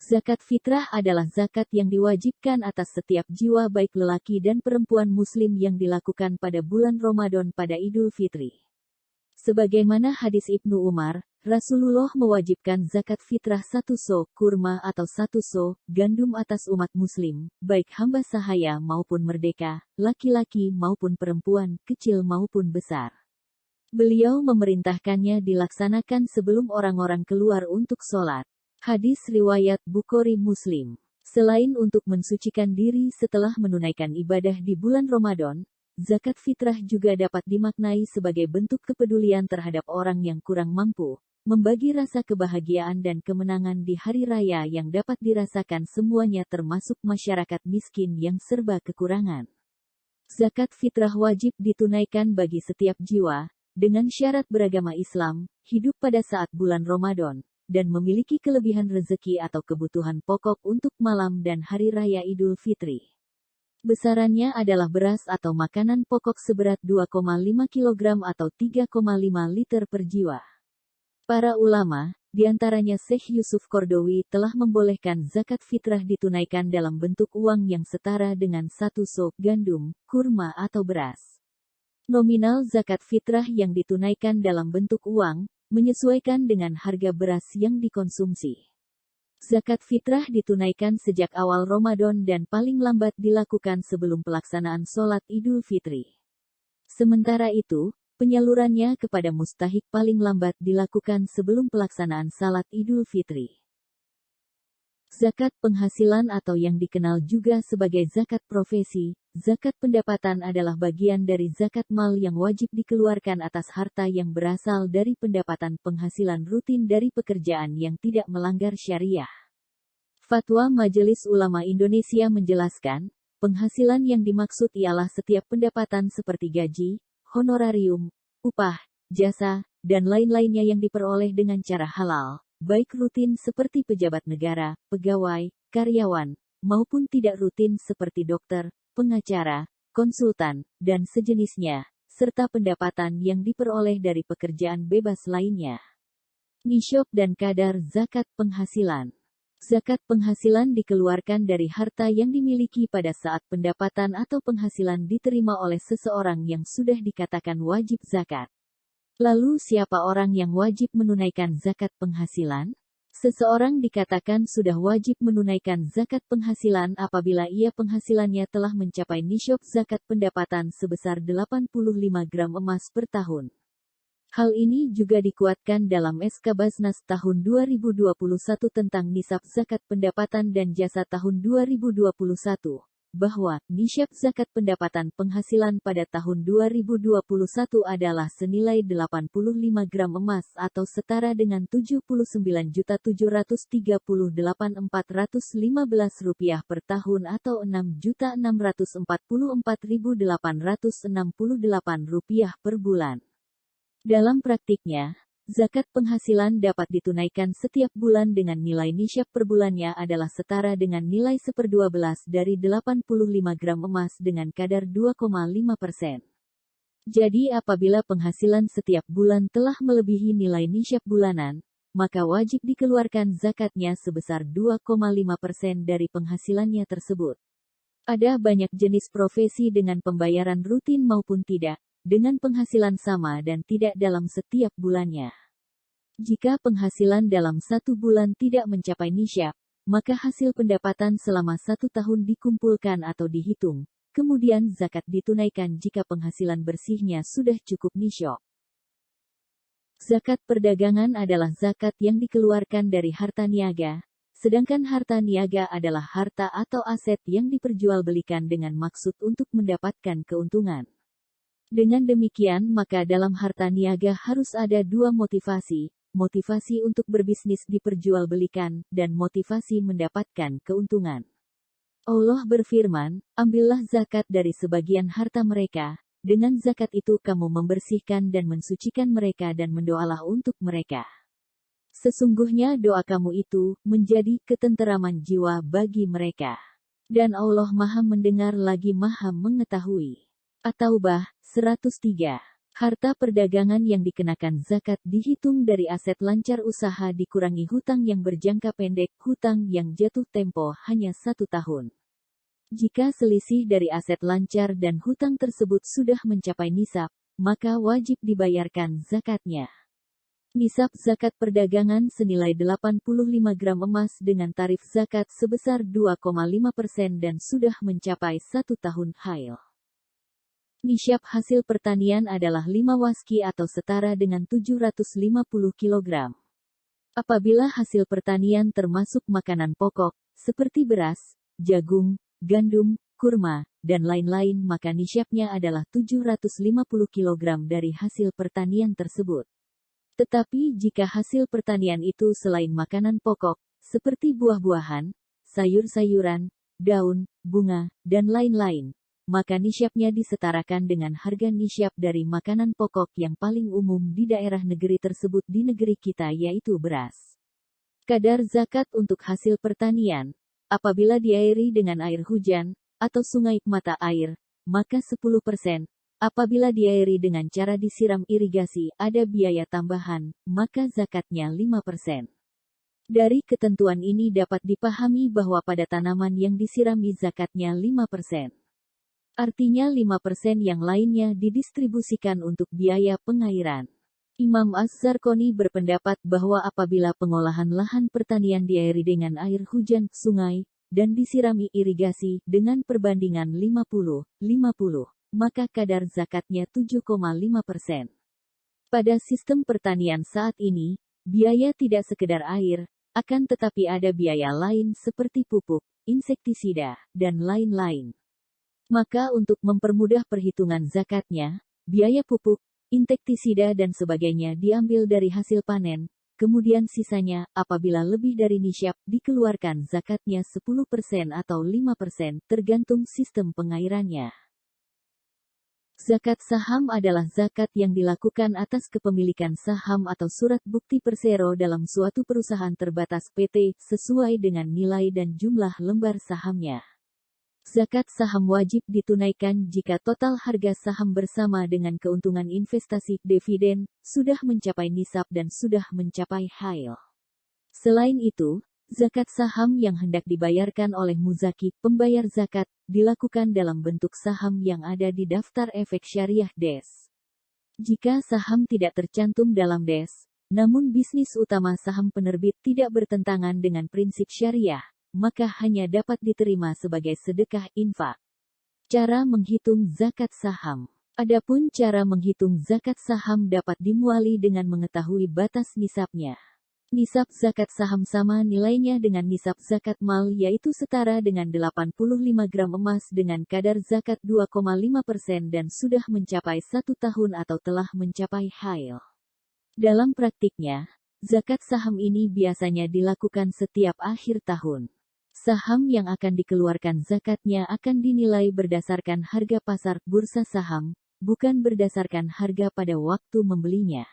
Zakat fitrah adalah zakat yang diwajibkan atas setiap jiwa baik lelaki dan perempuan muslim yang dilakukan pada bulan Ramadan pada Idul Fitri. Sebagaimana hadis Ibnu Umar, Rasulullah mewajibkan zakat fitrah 1 so, kurma atau 1 so, gandum atas umat muslim, baik hamba sahaya maupun merdeka, laki-laki maupun perempuan, kecil maupun besar. Beliau memerintahkannya dilaksanakan sebelum orang-orang keluar untuk sholat. Hadis riwayat Bukhari Muslim. Selain untuk mensucikan diri setelah menunaikan ibadah di bulan Ramadan, zakat fitrah juga dapat dimaknai sebagai bentuk kepedulian terhadap orang yang kurang mampu, membagi rasa kebahagiaan dan kemenangan di hari raya yang dapat dirasakan semuanya termasuk masyarakat miskin yang serba kekurangan. Zakat fitrah wajib ditunaikan bagi setiap jiwa, dengan syarat beragama Islam, hidup pada saat bulan Ramadan, dan memiliki kelebihan rezeki atau kebutuhan pokok untuk malam dan hari raya Idul Fitri. Besarannya adalah beras atau makanan pokok seberat 2,5 kg atau 3,5 liter per jiwa. Para ulama, diantaranya Syekh Yusuf Qaradawi, telah membolehkan zakat fitrah ditunaikan dalam bentuk uang yang setara dengan 1 sok gandum, kurma atau beras. Nominal zakat fitrah yang ditunaikan dalam bentuk uang, menyesuaikan dengan harga beras yang dikonsumsi. Zakat fitrah ditunaikan sejak awal Ramadan dan paling lambat dilakukan sebelum pelaksanaan sholat Idul Fitri. Sementara itu, penyalurannya kepada mustahik paling lambat dilakukan sebelum pelaksanaan salat Idul Fitri. Zakat penghasilan atau yang dikenal juga sebagai zakat profesi, zakat pendapatan adalah bagian dari zakat mal yang wajib dikeluarkan atas harta yang berasal dari pendapatan penghasilan rutin dari pekerjaan yang tidak melanggar syariah. Fatwa Majelis Ulama Indonesia menjelaskan, penghasilan yang dimaksud ialah setiap pendapatan seperti gaji, honorarium, upah, jasa, dan lain-lainnya yang diperoleh dengan cara halal, baik rutin seperti pejabat negara, pegawai, karyawan, maupun tidak rutin seperti dokter, pengacara, konsultan, dan sejenisnya, serta pendapatan yang diperoleh dari pekerjaan bebas lainnya. Nisyab dan kadar zakat penghasilan. Zakat penghasilan dikeluarkan dari harta yang dimiliki pada saat pendapatan atau penghasilan diterima oleh seseorang yang sudah dikatakan wajib zakat. Lalu siapa orang yang wajib menunaikan zakat penghasilan? Seseorang dikatakan sudah wajib menunaikan zakat penghasilan apabila ia penghasilannya telah mencapai nisyab zakat pendapatan sebesar 85 gram emas per tahun. Hal ini juga dikuatkan dalam SK Basnas tahun 2021 tentang nisab zakat pendapatan dan jasa tahun 2021, bahwa nisyab zakat pendapatan penghasilan pada tahun 2021 adalah senilai 85 gram emas atau setara dengan Rp79.738.415 per tahun atau Rp6.644.868 per bulan. Dalam praktiknya, zakat penghasilan dapat ditunaikan setiap bulan dengan nilai nisyab per bulannya adalah setara dengan nilai 1/12 dari 85 gram emas dengan kadar 2,5%. Jadi apabila penghasilan setiap bulan telah melebihi nilai nisyab bulanan, maka wajib dikeluarkan zakatnya sebesar 2,5% dari penghasilannya tersebut. Ada banyak jenis profesi dengan pembayaran rutin maupun tidak, dengan penghasilan sama dan tidak dalam setiap bulannya. Jika penghasilan dalam 1 bulan tidak mencapai nisyab, maka hasil pendapatan selama 1 tahun dikumpulkan atau dihitung, kemudian zakat ditunaikan jika penghasilan bersihnya sudah cukup nisyab. Zakat perdagangan adalah zakat yang dikeluarkan dari harta niaga, sedangkan harta niaga adalah harta atau aset yang diperjualbelikan dengan maksud untuk mendapatkan keuntungan. Dengan demikian maka dalam harta niaga harus ada 2 motivasi, motivasi untuk berbisnis diperjualbelikan, dan motivasi mendapatkan keuntungan. Allah berfirman, ambillah zakat dari sebagian harta mereka, dengan zakat itu kamu membersihkan dan mensucikan mereka dan mendoalah untuk mereka. Sesungguhnya doa kamu itu menjadi ketenteraman jiwa bagi mereka. Dan Allah Maha mendengar lagi Maha mengetahui. At-Taubah 103. Harta perdagangan yang dikenakan zakat dihitung dari aset lancar usaha dikurangi hutang yang berjangka pendek, hutang yang jatuh tempo hanya 1 tahun. Jika selisih dari aset lancar dan hutang tersebut sudah mencapai nisab, maka wajib dibayarkan zakatnya. Nisab zakat perdagangan senilai 85 gram emas dengan tarif zakat sebesar 2,5% dan sudah mencapai 1 tahun hail. Nisab hasil pertanian adalah 5 waski atau setara dengan 750 kg. Apabila hasil pertanian termasuk makanan pokok, seperti beras, jagung, gandum, kurma, dan lain-lain, maka nisabnya adalah 750 kg dari hasil pertanian tersebut. Tetapi jika hasil pertanian itu selain makanan pokok, seperti buah-buahan, sayur-sayuran, daun, bunga, dan lain-lain, maka nisabnya disetarakan dengan harga nisab dari makanan pokok yang paling umum di daerah negeri tersebut di negeri kita, yaitu beras. Kadar zakat untuk hasil pertanian, apabila diairi dengan air hujan, atau sungai mata air, maka 10%. Apabila diairi dengan cara disiram irigasi ada biaya tambahan, maka zakatnya 5%. Dari ketentuan ini dapat dipahami bahwa pada tanaman yang disirami zakatnya 5%. Artinya 5% yang lainnya didistribusikan untuk biaya pengairan. Imam Az-Zarqoni berpendapat bahwa apabila pengolahan lahan pertanian diairi dengan air hujan, sungai, dan disirami irigasi dengan perbandingan 50-50, maka kadar zakatnya 7,5%. Pada sistem pertanian saat ini, biaya tidak sekedar air, akan tetapi ada biaya lain seperti pupuk, insektisida, dan lain-lain. Maka untuk mempermudah perhitungan zakatnya, biaya pupuk, insektisida dan sebagainya diambil dari hasil panen, kemudian sisanya, apabila lebih dari nisab, dikeluarkan zakatnya 10% atau 5%, tergantung sistem pengairannya. Zakat saham adalah zakat yang dilakukan atas kepemilikan saham atau surat bukti persero dalam suatu perusahaan terbatas PT, sesuai dengan nilai dan jumlah lembar sahamnya. Zakat saham wajib ditunaikan jika total harga saham bersama dengan keuntungan investasi, dividen, sudah mencapai nisab dan sudah mencapai hail. Selain itu, zakat saham yang hendak dibayarkan oleh muzaki, pembayar zakat, dilakukan dalam bentuk saham yang ada di daftar efek syariah DES. Jika saham tidak tercantum dalam DES, namun bisnis utama saham penerbit tidak bertentangan dengan prinsip syariah, maka hanya dapat diterima sebagai sedekah infak. Cara menghitung zakat saham. Adapun cara menghitung zakat saham dapat dimuali dengan mengetahui batas nisabnya. Nisab zakat saham sama nilainya dengan nisab zakat mal, yaitu setara dengan 85 gram emas dengan kadar zakat 2,5% dan sudah mencapai 1 tahun atau telah mencapai hail. Dalam praktiknya, zakat saham ini biasanya dilakukan setiap akhir tahun. Saham yang akan dikeluarkan zakatnya akan dinilai berdasarkan harga pasar bursa saham, bukan berdasarkan harga pada waktu membelinya.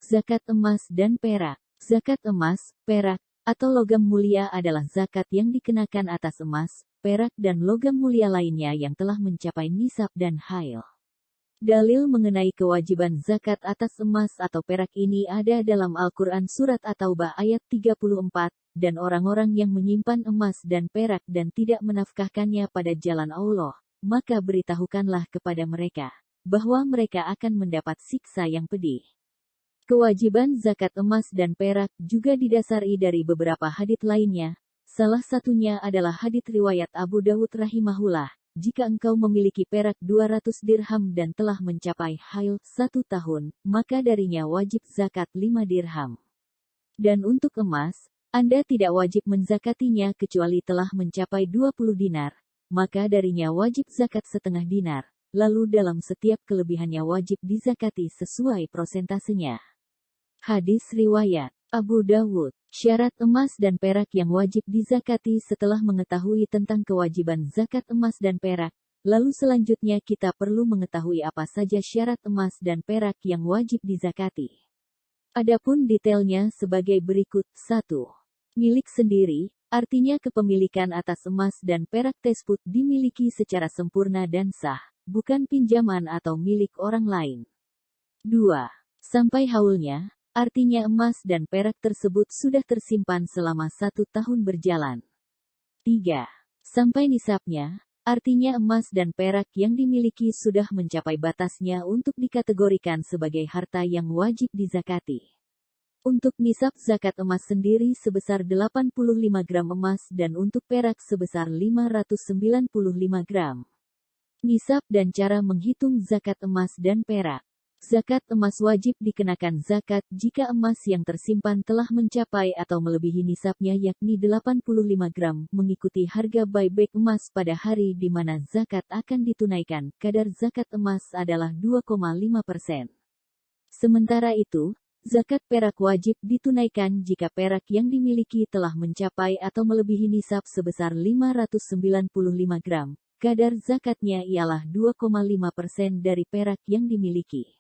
Zakat emas dan perak. Zakat emas, perak, atau logam mulia adalah zakat yang dikenakan atas emas, perak dan logam mulia lainnya yang telah mencapai nisab dan hail. Dalil mengenai kewajiban zakat atas emas atau perak ini ada dalam Al-Quran Surat At-Taubah ayat 34, dan orang-orang yang menyimpan emas dan perak dan tidak menafkahkannya pada jalan Allah, maka beritahukanlah kepada mereka, bahwa mereka akan mendapat siksa yang pedih. Kewajiban zakat emas dan perak juga didasari dari beberapa hadits lainnya, salah satunya adalah hadits riwayat Abu Dawud rahimahullah. Jika engkau memiliki perak 200 dirham dan telah mencapai hail 1 tahun, maka darinya wajib zakat 5 dirham. Dan untuk emas, Anda tidak wajib menzakatinya kecuali telah mencapai 20 dinar, maka darinya wajib zakat setengah dinar, lalu dalam setiap kelebihannya wajib dizakati sesuai prosentasenya. Hadis riwayat Abu Dawud. Syarat emas dan perak yang wajib dizakati. Setelah mengetahui tentang kewajiban zakat emas dan perak, lalu selanjutnya kita perlu mengetahui apa saja syarat emas dan perak yang wajib dizakati. Adapun detailnya sebagai berikut. 1. Milik sendiri, artinya kepemilikan atas emas dan perak tersebut dimiliki secara sempurna dan sah, bukan pinjaman atau milik orang lain. 2. Sampai haulnya, artinya emas dan perak tersebut sudah tersimpan selama 1 tahun berjalan. 3. Sampai nisabnya, artinya emas dan perak yang dimiliki sudah mencapai batasnya untuk dikategorikan sebagai harta yang wajib dizakati. Untuk nisab zakat emas sendiri sebesar 85 gram emas dan untuk perak sebesar 595 gram. Nisab dan cara menghitung zakat emas dan perak. Zakat emas wajib dikenakan zakat jika emas yang tersimpan telah mencapai atau melebihi nisabnya yakni 85 gram mengikuti harga buyback emas pada hari di mana zakat akan ditunaikan. Kadar zakat emas adalah 2,5%. Sementara itu, zakat perak wajib ditunaikan jika perak yang dimiliki telah mencapai atau melebihi nisab sebesar 595 gram. Kadar zakatnya ialah 2,5% dari perak yang dimiliki.